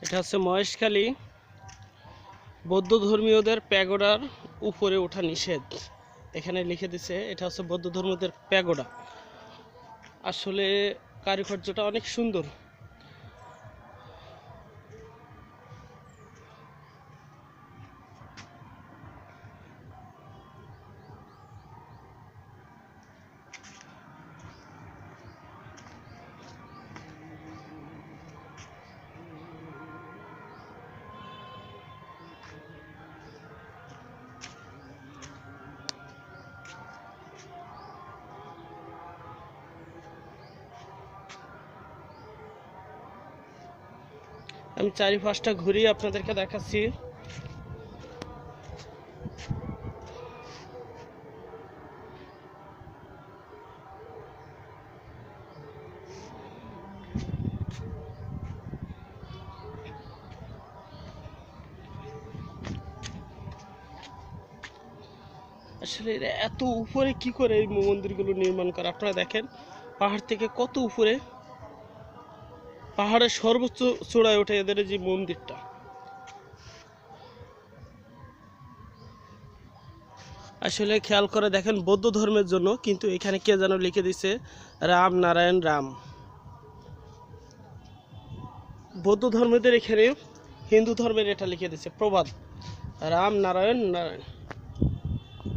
এটা হচ্ছে মহেশখালী বৌদ্ধ ধর্মীয়দের প্যাগোডার উপরে ওঠা নিষেধ। এখানে লিখে দিছে এটা হচ্ছে বৌদ্ধ ধর্মীয়দের প্যাগোডা। আসলে কারুকার্যটা অনেক সুন্দর। আমি চারিপাশটা ঘুরিয়ে আপনাদেরকে দেখাচ্ছি। আসলে এরা এত উপরে কি করে এই মন্দিরগুলো নির্মাণ করে? আপনারা দেখেন পাহাড় থেকে কত উপরে, পাহাড়ের সর্বোচ্চ চূড়ায় ওঠে এদের যে মন্দিরটা। আসলে খেয়াল করে দেখেন বৌদ্ধ ধর্মের জন্য, কিন্তু এখানে কে যেন লিখে দিছে রাম নারায়ণ রাম। বৌদ্ধ ধর্মীয়দের এখানে হিন্দু ধর্মের এটা লিখে দিছে প্রবাদ রাম নারায়ণ নারায়ণ।